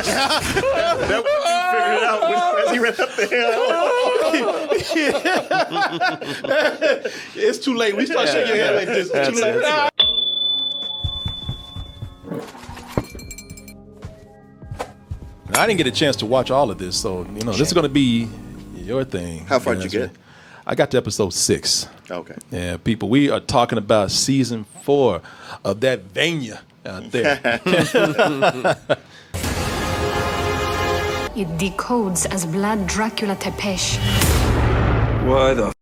That was you figured it out as he ran up there. It's too late. We start shaking your head like this. It's too late. I didn't get a chance to watch all of this, so this is going to be your thing. How far did you get? I got to episode 6. Okay. Yeah, people, we are talking about season 4 of that Vania out there. It decodes as blood Dracula Tepesh. Why the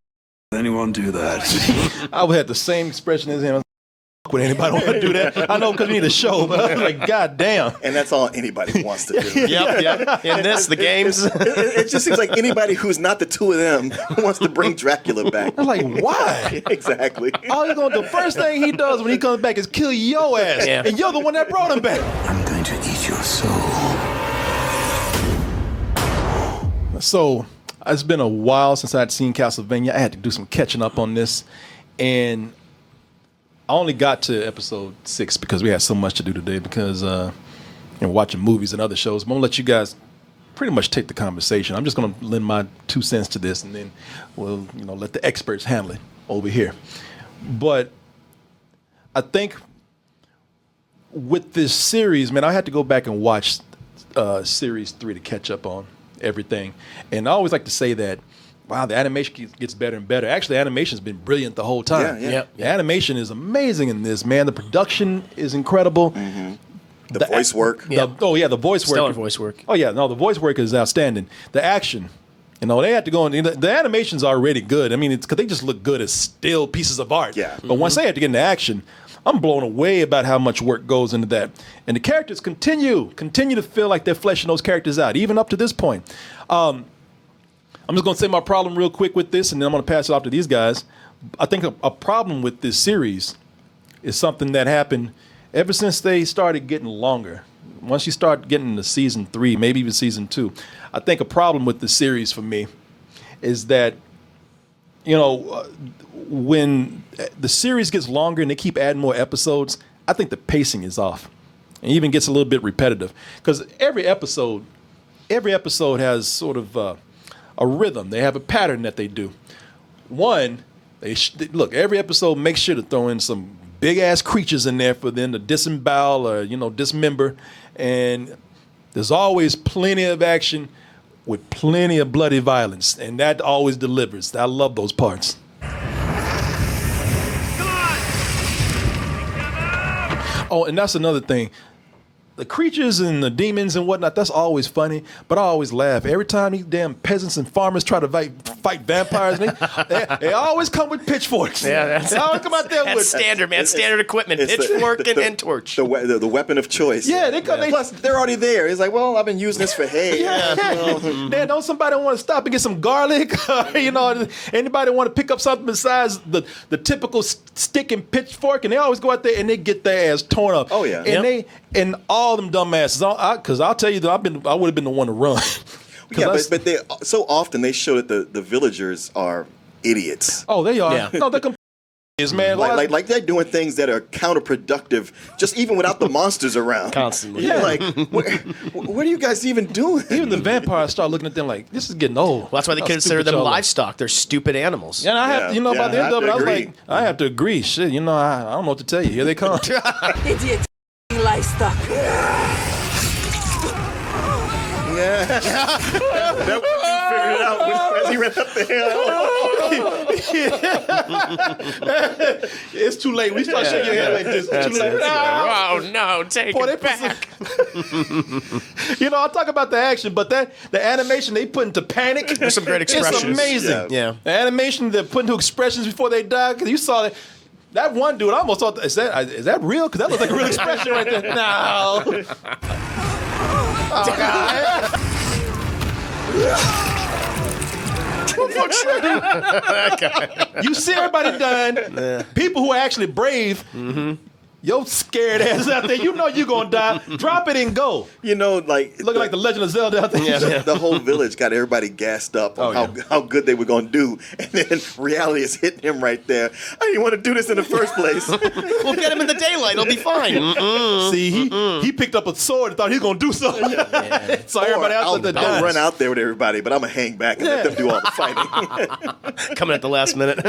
anyone do that? I would have the same expression as him. Would anybody want to do that? I know because we need a show, but I was like, God damn. And that's all anybody wants to do. Yep. In the games. It just seems like anybody who's not the two of them wants to bring Dracula back. I was like, why? Exactly. The first thing he does when he comes back is kill your ass. Yeah. And you're the one that brought him back. I'm going to eat your soul. So, it's been a while since I'd seen Castlevania. I had to do some catching up on this. And I only got to episode 6 because we had so much to do today because watching movies and other shows. I'm going to let you guys pretty much take the conversation. I'm just going to lend my 2 cents to this, and then we'll let the experts handle it over here. But I think with this series, man, I had to go back and watch series 3 to catch up on everything. And I always like to say that, wow, the animation gets better and better. Actually, the animation's been brilliant the whole time. Yeah. The animation is amazing in this, man. The production is incredible. Mm-hmm. The voice work. The voice work. Stellar voice work. Oh, yeah. No, the voice work is outstanding. The action. They had to go in. The animation's already good. I mean, it's because they just look good as still pieces of art. Yeah. But once they had to get into action, I'm blown away about how much work goes into that. And the characters continue to feel like they're fleshing those characters out, even up to this point. I'm just going to say my problem real quick with this, and then I'm going to pass it off to these guys. I think a problem with this series is something that happened ever since they started getting longer. Once you start getting into season 3, maybe even season 2, I think a problem with the series for me is that, when the series gets longer and they keep adding more episodes, I think the pacing is off and even gets a little bit repetitive because every episode has sort of a rhythm. They have a pattern that they do. One, look, every episode makes sure to throw in some big ass creatures in there for them to disembowel or dismember, and there's always plenty of action with plenty of bloody violence, and that always delivers. I love those parts. Oh, and that's another thing. The creatures and the demons and whatnot, that's always funny, but I always laugh. Every time these damn peasants and farmers try to fight vampires, they always come with pitchforks. Yeah, they always come out there with standard, man. Standard equipment. Pitchfork and torch. The weapon of choice. Yeah, they come. Plus, they're already there. It's like, well, I've been using this for hay. Don't somebody want to stop and get some garlic? Anybody want to pick up something besides the typical stick and pitchfork? And they always go out there and they get their ass torn up. Oh, yeah. And and all them dumbasses, because I'll tell you that I would have been the one to run. Yeah, but they so often they show that the villagers are idiots. Oh, they are. Yeah. No, they're complete idiots, man. Like they're doing things that are counterproductive, just even without the monsters around. Constantly. Yeah, like what are you guys even doing? Even the vampires start looking at them like, this is getting old. Well, that's why they How consider stupid them y'all are. livestock. They're stupid animals. Yeah, and I have, by the end of it, I was agree. like, I have to agree. Shit, I don't know what to tell you. Here they come. Idiot livestock. That was you figured it out as he ran up there. It's too late. We start shaking your head like this. It's too late. Oh, no. Take it back. I'll talk about the action, but the animation they put into panic. There's some great expressions. It's amazing. Yeah. The animation they put into expressions before they die. Because you saw that. That one dude, I almost thought, is that real? Because that looks like a real expression right there. No. Oh, God. You see everybody done. People who are actually brave Yo scared ass out there. You know you're going to die. Drop it and go. You know, like Looking like the Legend of Zelda out there. the whole village got everybody gassed up on how good they were going to do. And then reality is hitting him right there. I didn't want to do this in the first place. We'll get him in the daylight. It'll be fine. See, he picked up a sword and thought he was going to do something. So everybody else at the I'll run out there with everybody, but I'm going to hang back and let them do all the fighting. Coming at the last minute.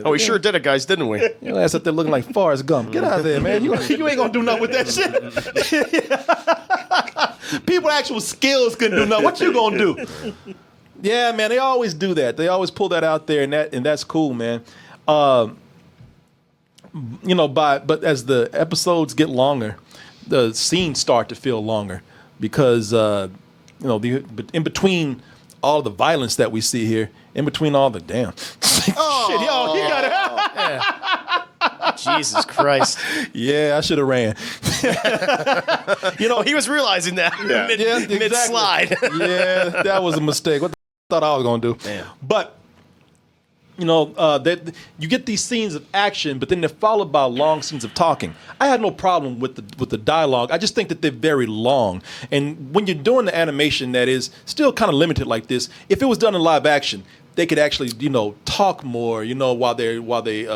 Oh, we sure did it, guys, didn't we? Your ass up there looking like Forrest Gump. Get out of there, man. You ain't gonna do nothing with that shit. People with actual skills couldn't do nothing. What you gonna do? Yeah, man. They always do that. They always pull that out there, and that's cool, man. But as the episodes get longer, the scenes start to feel longer because in between all the violence that we see here, in between all the shit, y'all, you got it. Jesus Christ. Yeah, I should have ran. He was realizing that mid slide. Yeah, that was a mistake. What the thought I was going to do? Damn. But, that you get these scenes of action, but then they're followed by long scenes of talking. I had no problem with the dialogue. I just think that they're very long. And when you're doing the animation that is still kind of limited like this, if it was done in live action, they could actually, talk more, while they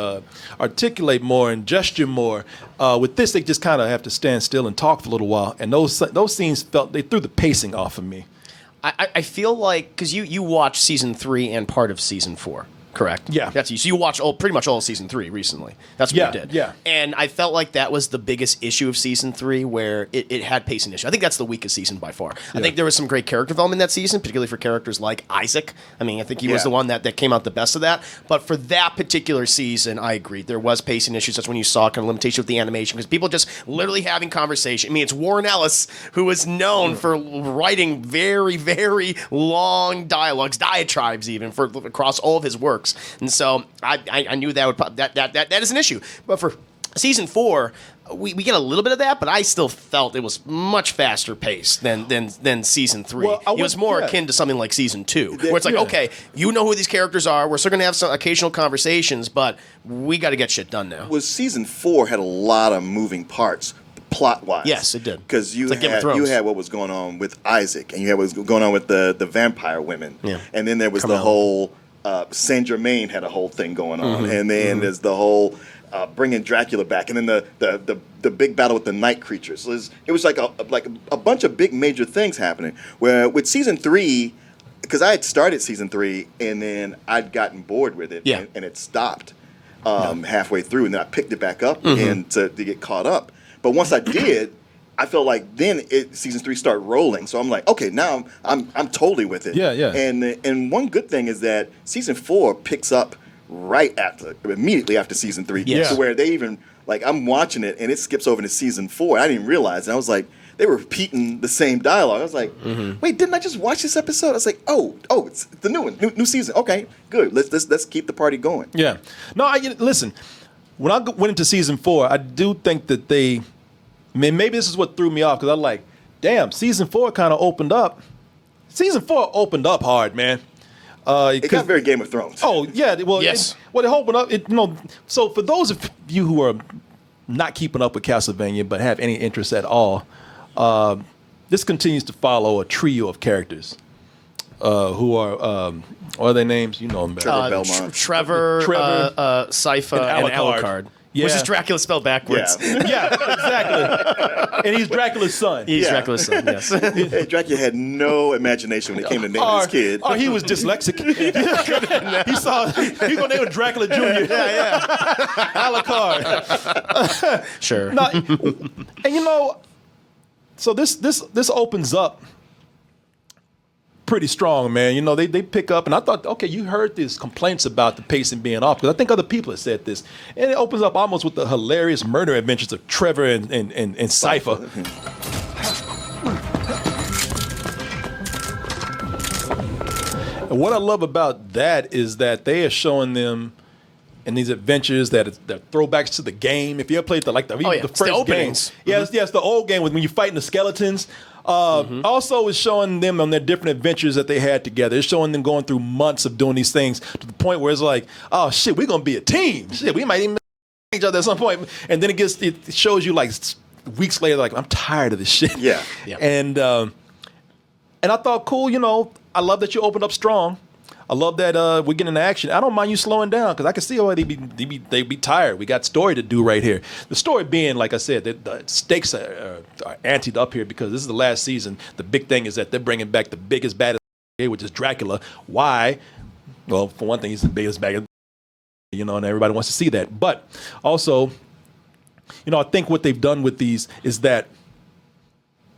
articulate more and gesture more. With this, they just kind of have to stand still and talk for a little while. And those scenes they threw the pacing off of me. I feel like, because you watched season 3 and part of season 4. Correct. Yeah. So you watched pretty much all of season 3 recently. That's what you did. Yeah. And I felt like that was the biggest issue of season 3, where it had pacing issue. I think that's the weakest season by far. I think there was some great character development in that season, particularly for characters like Isaac. I mean, I think he was the one that came out the best of that. But for that particular season, I agree. There was pacing issues. That's when you saw kind of limitation with the animation, because people just literally having conversation. I mean, it's Warren Ellis, who is known for writing very, very long diatribes even, across all of his works. And so I knew that is an issue. But for season 4, we get a little bit of that, but I still felt it was much faster paced than season 3. Well, it was more akin to something like season 2, where it's like, okay, you know who these characters are. We're still going to have some occasional conversations, but we got to get shit done now. Well, season 4 had a lot of moving parts, plot-wise. Yes, it did. Because you had what was going on with Isaac, and you had what was going on with the vampire women. Yeah. And then there was the whole... Saint Germain had a whole thing going on, and then there's the whole bringing Dracula back, and then the big battle with the night creatures. So it was like a bunch of big major things happening. Where with season 3, because I had started season 3 and then I'd gotten bored with it, and it stopped halfway through, and then I picked it back up again to get caught up. But once I did, I felt like then season 3 started rolling, so I'm like, okay, now I'm totally with it. Yeah. And one good thing is that season 4 picks up immediately after season 3, to where they even I'm watching it and it skips over to season 4. I didn't even realize, and I was like, they were repeating the same dialogue. I was like, wait, didn't I just watch this episode? I was like, oh, it's the new one, new season. Okay, good. Let's keep the party going. Yeah. No, listen. When I went into season 4, I do think that maybe this is what threw me off, because I'm like, damn, season 4 kind of opened up. Season 4 opened up hard, man. It got very Game of Thrones. Oh, yeah. Well, yes. It opened up. So for those of you who are not keeping up with Castlevania but have any interest at all, this continues to follow a trio of characters who are, what are their names? You know them better. Trevor Belmont. Trevor, Sypha, and Alucard. Yeah. Which is Dracula spelled backwards. Yeah, exactly. And he's Dracula's son. He's Dracula's son, yes. Hey, Dracula had no imagination when it came to naming his kid. Oh, he was dyslexic. He's going to name him Dracula Jr. Yeah. Alucard. Sure. No, and so this opens up pretty strong, man. They pick up, and I thought, okay, you heard these complaints about the pacing being off, because I think other people have said this, and it opens up almost with the hilarious murder adventures of Trevor and Sypha. And what I love about that is that they are showing them in these adventures that throwbacks to the game. If you ever played the first openings. Game, yes, the old game when you're fighting the skeletons. Also, it's showing them on their different adventures that they had together. It's showing them going through months of doing these things to the point where it's like, oh shit, we're gonna be a team. Shit, we might even each other at some point, and then it shows you like weeks later, like I'm tired of this shit. Yeah. And I thought, cool, I love that you opened up strong. I love that we're getting into action. I don't mind you slowing down because I can see why they be tired. We got story to do right here. The story being, like I said, the stakes are anteed up here because this is the last season. The big thing is that they're bringing back the biggest, baddest, which is Dracula. Why? Well, for one thing, he's the biggest, baddest, and everybody wants to see that. But also, I think what they've done with these is that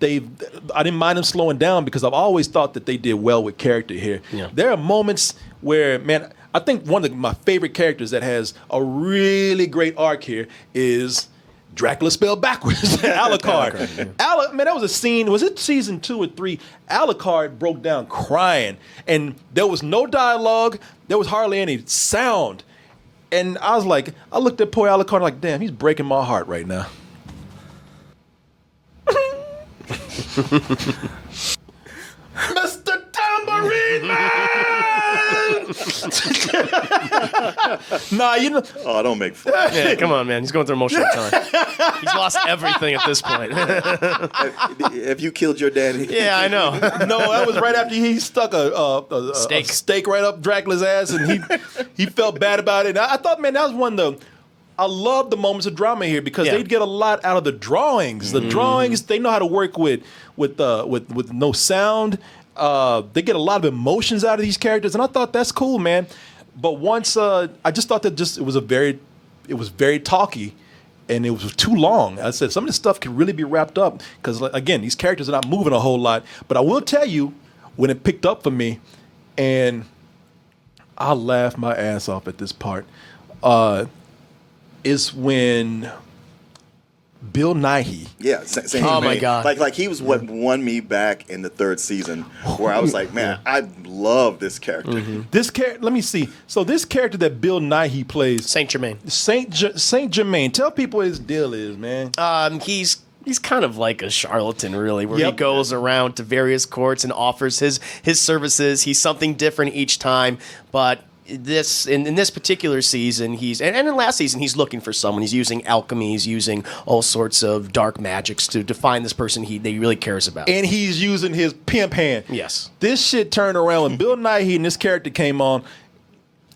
I didn't mind them slowing down because I've always thought that they did well with character here. Yeah. There are moments where, man, I think one of my favorite characters that has a really great arc here is Dracula spelled backwards, Alucard. Man, that was a scene, was it season 2 or 3? Alucard broke down crying, and there was no dialogue, there was hardly any sound. And I looked at poor Alucard like, damn, he's breaking my heart right now. Mr. Tambourine Man! Oh, don't make fun. Yeah, come on, man. He's going through emotional time. He's lost everything at this point. Have you killed your daddy? Yeah, I know. No, that was right after he stuck a stake right up Dracula's ass, and he felt bad about it. And I thought, man, that was one of the... I love the moments of drama here because they get a lot out of the drawings. The drawings, they know how to work with no sound. They get a lot of emotions out of these characters, and I thought that's cool, man. But once I just thought that it was very talky, and it was too long. I said some of this stuff can really be wrapped up because again, these characters are not moving a whole lot. But I will tell you when it picked up for me, and I laughed my ass off at this part. Is when Bill Nighy. Yeah, same oh my God! Like he was what won me back in the 3rd season, where I was like, man, I love this character. Mm-hmm. This character, let me see. So this character that Bill Nighy plays, Saint Germain. Saint Germain. Tell people what his deal is, man. He's kind of like a charlatan, really, where he goes around to various courts and offers his services. He's something different each time, but. In this particular season, and in last season, he's looking for someone. He's using alchemy. He's using all sorts of dark magics to find this person that he really cares about. And he's using his pimp hand. Yes. This shit turned around when Bill Nighy and this character came on.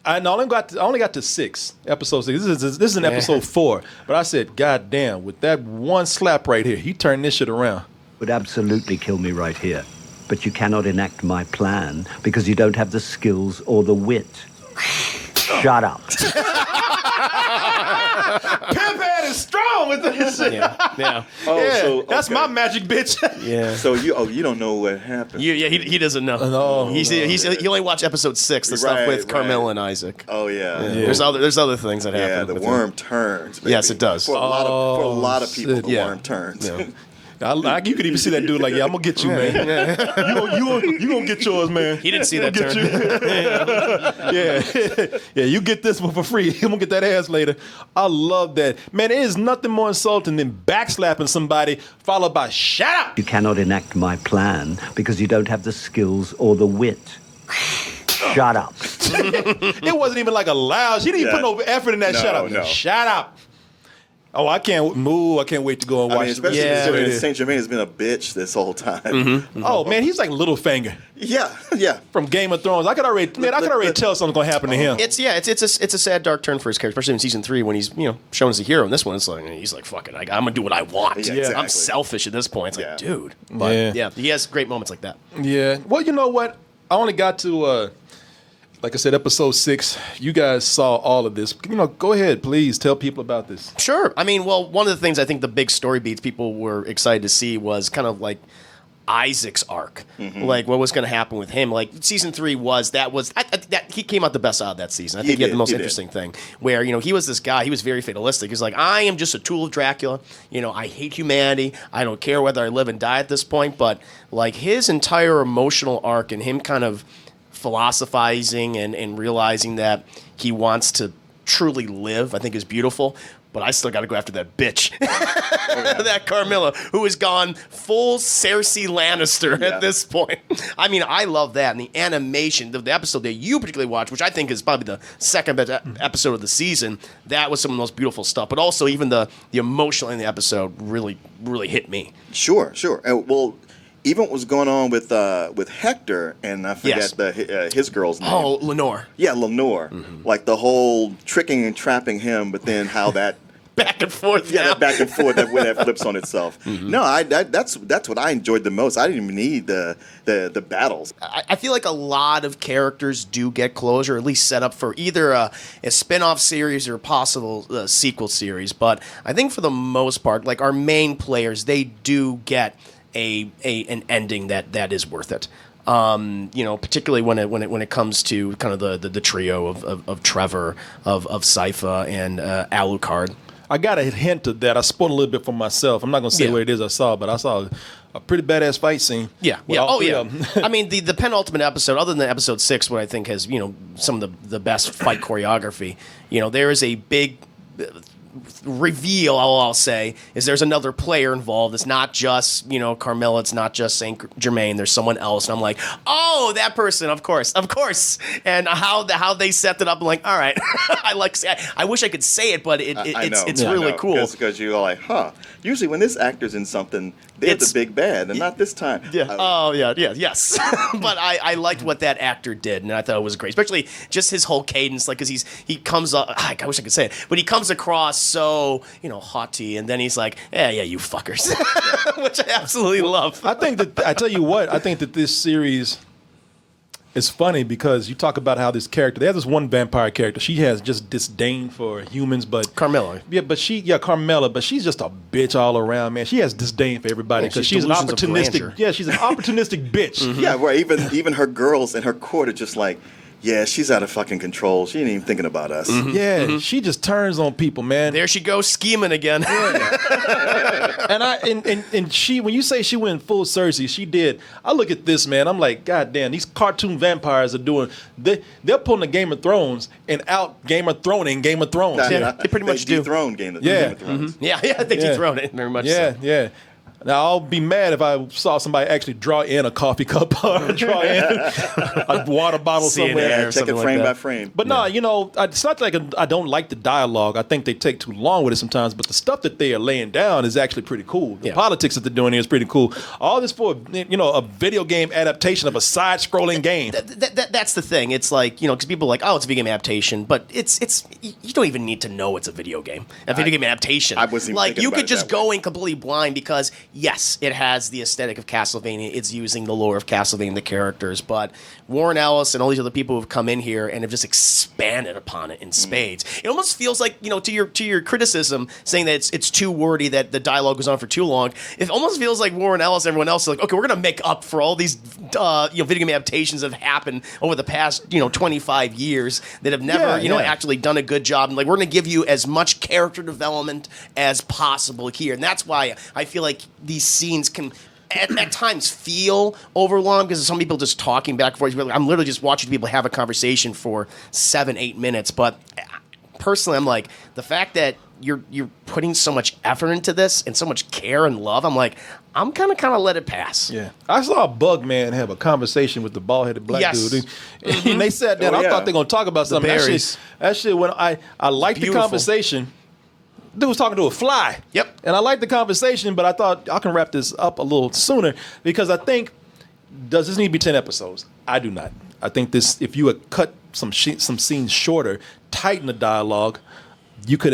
I only got to 6 episode 6. This is an episode 4. But I said, God damn, with that one slap right here, he turned this shit around. Would absolutely kill me right here. But you cannot enact my plan because you don't have the skills or the wit. Shut up. Pimp head is strong with this shit. Yeah. So that's my magic, bitch. Yeah. So you don't know what happened. He doesn't know. No. He only watched episode 6, the stuff with Carmel and Isaac. Oh yeah. There's other things that happen. Yeah, the worm turns. Baby. Yes, it does. For a lot of people, the worm turns. Yeah. You could even see that dude like, yeah, I'm gonna get you, man. You gonna get yours, man. He didn't see that turn. Yeah, you get this one for free. I'm gonna get that ass later. I love that, man. It is nothing more insulting than backslapping somebody followed by "shut up." You cannot enact my plan because you don't have the skills or the wit. Shut up. It wasn't even like a loud. She didn't even put no effort in that. Shut up. No. Shut up. Oh, I can't move. I can't wait to go and watch. Especially considering Saint Germain has been a bitch this whole time. Mm-hmm. Oh man, he's like Littlefinger. Yeah. From Game of Thrones. I could already tell something's gonna happen to him. It's a sad dark turn for his character, especially in season 3 when he's shown as a hero. In this one, it's like he's like, fuck it, I'm gonna do what I want. Yeah, exactly. I'm selfish at this point. It's like, dude. But he has great moments like that. Yeah. Well, you know what? I only got to like I said, episode 6, you guys saw all of this. Go ahead, please tell people about this. Sure. I mean, well, one of the things I think the big story beats people were excited to see was kind of like Isaac's arc, like what was going to happen with him. Like season 3 he came out the best out of that season. I think he had the most interesting thing where, he was this guy, he was very fatalistic. He's like, I am just a tool of Dracula. I hate humanity. I don't care whether I live and die at this point. But like his entire emotional arc and him kind of philosophizing and realizing that he wants to truly live, I think is beautiful. but I still got to go after that bitch, that Carmilla, who has gone full Cersei Lannister at this point. I mean, I love that. And the animation, the episode that you particularly watched, which I think is probably the second best episode of the season, that was some of the most beautiful stuff. But also even the emotional in the episode really, really hit me. Sure. Well, even what was going on with Hector, and I forget his girl's name. Oh, Lenore. Yeah, Lenore. Like the whole tricking and trapping him, but then how that back and forth. Yeah, that back and forth that way that flips on itself. No, that's what I enjoyed the most. I didn't even need the battles. I feel like a lot of characters do get closure, at least set up for either a spin-off series or a possible sequel series. But I think for the most part, like our main players, they do get an ending that is worth it. Particularly when it comes to kind of the trio of Trevor, of Sypha, and Alucard. I got a hint of that. I spoiled a little bit for myself. I'm not going to say what it is I saw, but I saw a pretty badass fight scene. Yeah. I mean, the penultimate episode, other than episode 6, what I think has, some of the best fight choreography, there is a big reveal, I'll say, is there's another player involved. It's not just, Carmilla. It's not just Saint Germain. There's someone else. And I'm like, oh, that person, of course. And how they set it up, I'm like, all right. I wish I could say it, but it's really cool. Because you're like, usually when this actor's in something, they're the big bad, and not this time. Yeah. Yes. But I liked what that actor did, and I thought it was great, especially just his whole cadence, like, because he comes up. I wish I could say it, but he comes across so haughty, and then he's like, yeah, you fuckers, which I absolutely love. I think that this series is funny because you talk about how this character, they have this one vampire character, she has just disdain for humans, but Carmilla. Carmilla, but she's just a bitch all around, man. She has disdain for everybody because she's an opportunistic. Yeah, she's an opportunistic bitch. Mm-hmm. Yeah, where even her girls in her court are just like, yeah, she's out of fucking control. She ain't even thinking about us. Mm-hmm. Yeah, she just turns on people, man. There she goes scheming again. And she, when you say she went full Cersei, she did. I look at this, man. I'm like, God damn, these cartoon vampires are doing. They're pulling the Game of Thrones and out Game of Thrones. Yeah, they pretty much do. Dethrone Game of Thrones. Mm-hmm. Yeah, they dethrone it very much. Yeah. Now, I'll be mad if I saw somebody actually draw in a coffee cup or draw in a water bottle somewhere. Check it frame by frame. But it's not like I don't like the dialogue. I think they take too long with it sometimes. But the stuff that they are laying down is actually pretty cool. The politics that they're doing here is pretty cool. All this for a video game adaptation of a side-scrolling game. That's the thing. It's like, because people are like, oh, it's a video game adaptation. But it's you don't even need to know it's a video game. A video game adaptation. I wasn't even thinking you about could it just go in completely blind because yes, it has the aesthetic of Castlevania. It's using the lore of Castlevania, the characters. But Warren Ellis and all these other people who have come in here and have just expanded upon it in spades. It almost feels like, to your criticism, saying that it's too wordy, that the dialogue goes on for too long. It almost feels like Warren Ellis and everyone else is like, okay, we're going to make up for all these video game adaptations that have happened over the past 25 years that have never actually done a good job. And like, we're going to give you as much character development as possible here. And that's why I feel like these scenes can at times feel overlong because some people just talking back and forth. I'm literally just watching people have a conversation for 7-8 minutes. But personally, I'm like, the fact that you're putting so much effort into this and so much care and love, I'm like, I'm kind of let it pass. Yeah, I saw Bugman have a conversation with the bald-headed black dude, and they sat down. I thought they were gonna talk about something. That shit. When I liked the conversation. Dude was talking to a fly. Yep. And I liked the conversation, but I thought I can wrap this up a little sooner because I think, does this need to be 10 episodes? I do not. I think this, if you had cut some scenes shorter, tighten the dialogue, you could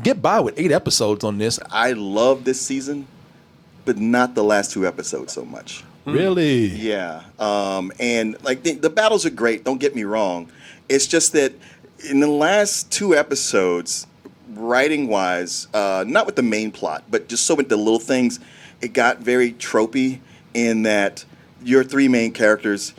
get by with 8 episodes on this. I love this season, but not the last 2 episodes so much. Really? Yeah. And like the battles are great. Don't get me wrong. It's just that in the last 2 episodes, writing wise, not with the main plot, but just so with the little things, it got very tropey in that your 3 main characters,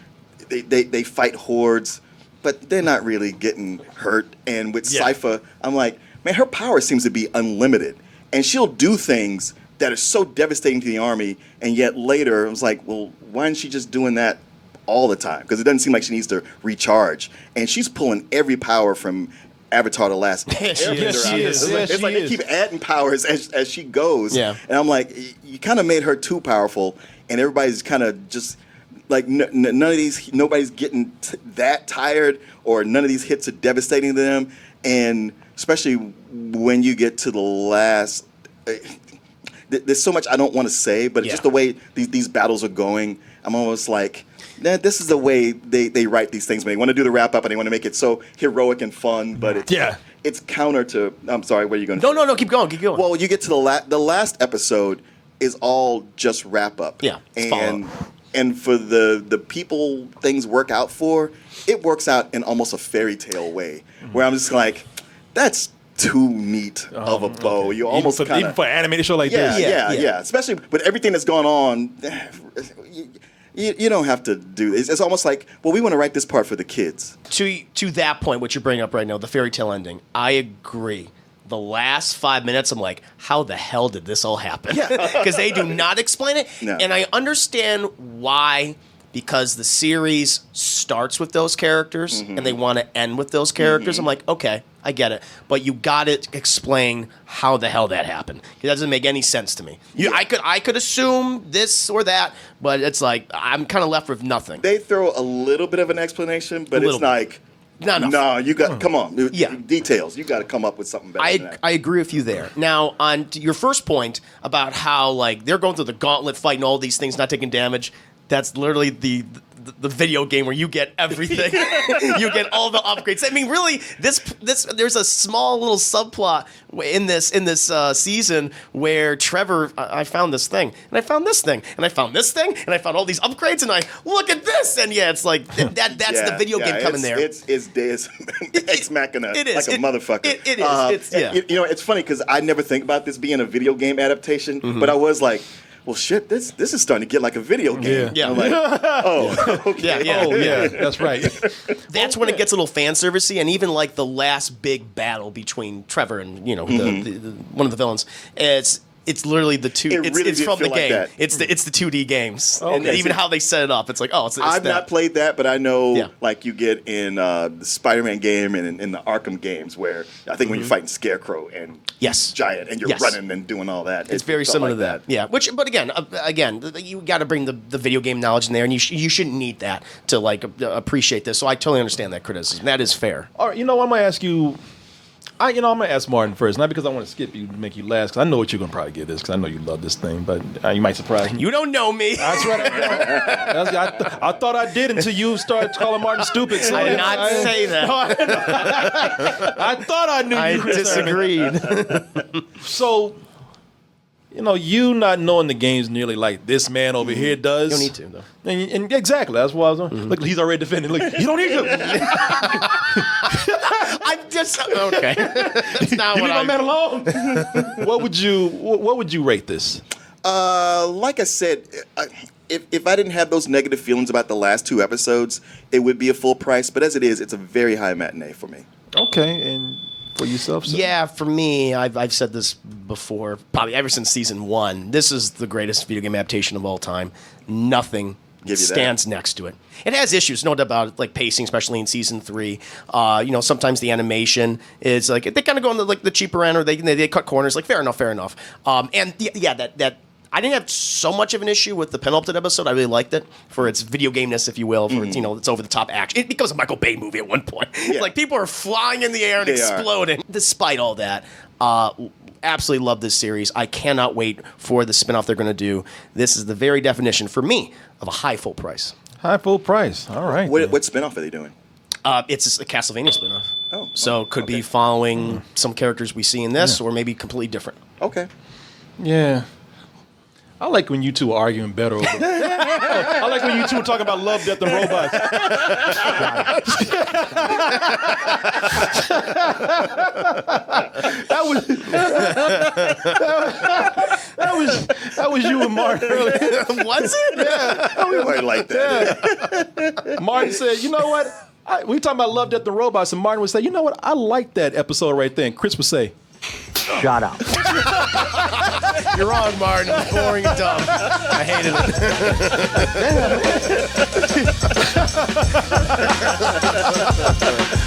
they fight hordes, but they're not really getting hurt. And with Sypha, I'm like, man, her power seems to be unlimited. And she'll do things that are so devastating to the army, and yet later I was like, well, why isn't she just doing that all the time? Because it doesn't seem like she needs to recharge. And she's pulling every power from Avatar: The Last Yes, Airbender. she is. Yes, It's like she they is. keep adding powers as she goes. Yeah. And I'm like, you kind of made her too powerful, and everybody's kind of just like none of these, nobody's getting that tired, or none of these hits are devastating to them, and especially when you get to the last. There's so much I don't want to say, but just the way these battles are going, I'm almost like, this is the way they write these things when they want to do the wrap up and they want to make it so heroic and fun, but it's counter to. I'm sorry, where are you going? No, keep going. Well, you get to the last episode is all just wrap up. Yeah, it's and for the people things work out for, it works out in almost a fairy tale way, where I'm just like, that's too neat of a bow. Okay. You almost even for an animated show like this. Yeah. Especially with everything that's going on, you don't have to do this. It's almost like, well, we want to write this part for the kids. To that point, what you're bringing up right now, the fairy tale ending, I agree. The last 5 minutes, I'm like, how the hell did this all happen? Because they do not explain it. No. And I understand why, because the series starts with those characters and they want to end with those characters. I'm like, okay, I get it. But you got to explain how the hell that happened. It doesn't make any sense to me. I could assume this or that, but it's like, I'm kind of left with nothing. They throw a little bit of an explanation, but it's like, no, you got, come on. Details. You got to come up with something better than that. I agree with you there. Now, on to your first point about how, like, they're going through the gauntlet, fighting all these things, not taking damage, that's literally the video game where you get everything. You get all the upgrades. I mean, really, this there's a small little subplot in this season where Trevor, I found this thing, and I found this thing, and I found this thing, and I found all these upgrades, and I look at this, and it's like that's the video game coming there. It's Deus Ex Machina, it is. like a motherfucker. It is. You know, it's funny because I never think about this being a video game adaptation, but I was like, well, shit, this is starting to get like a video game. Yeah. I'm like, yeah, that's right. That's when it gets a little fan servicey, and even like the last big battle between Trevor and the one of the villains. It's literally the two. It's from the game. Like it's the 2D games, okay, and even how they set it up. It's like, it's I've that. not played that, but I know like you get in the Spider-Man game and in the Arkham games, where I think when you're fighting Scarecrow and Giant, and you're running and doing all that, it's very similar to that. Yeah, but again, you got to bring the video game knowledge in there, and you shouldn't need that to like appreciate this. So I totally understand that criticism. That is fair. All right, I'm gonna ask you. I'm gonna ask Martin first, not because I want to skip you to make you last, because I know what you're gonna probably get this, because I know you love this thing, but you might surprise me. You don't know me. That's right. I thought I did until you started calling Martin stupid. So I did not say that. I thought I knew. I disagreed. So, you not knowing the games nearly like this man over here does. You don't need to, though. And exactly, that's why I was on. Look, he's already defending. Look, you don't need to. I'm just okay. It's not you what leave my man alone. What would you rate this? Like I said, if I didn't have those negative feelings about the last 2 episodes, it would be a full price. But as it is, it's a very high matinee for me. Okay, and for yourself, sir? Yeah, for me, I've said this before, probably ever since season 1. This is the greatest video game adaptation of all time. Nothing stands next to it. It has issues, no doubt about it, like pacing, especially in season 3. Sometimes the animation is like they kind of go on the cheaper end, or they cut corners. Like fair enough. That I didn't have so much of an issue with the penultimate episode. I really liked it for its video game-ness, if you will, for its its over the top action. It becomes a Michael Bay movie at one point. Yeah. Like people are flying in the air and exploding. Despite all that, absolutely love this series. I cannot wait for the spinoff they're going to do. This is the very definition for me of a high full price. High full price. All right. What spinoff are they doing? It's a Castlevania spinoff. Oh, so could be following some characters we see in this, or maybe completely different. Okay. Yeah. I like when you two are arguing better over. I like when you two are talking about love, death, and robots. that was you and Martin earlier. Was it? Yeah. We weren't like that. Yeah. Martin said, you know what? We talking about love, death, and robots, and Martin would say, you know what? I like that episode right there. And Chris would say, shut up. You're wrong, Martin. It's boring and dumb. I hated it.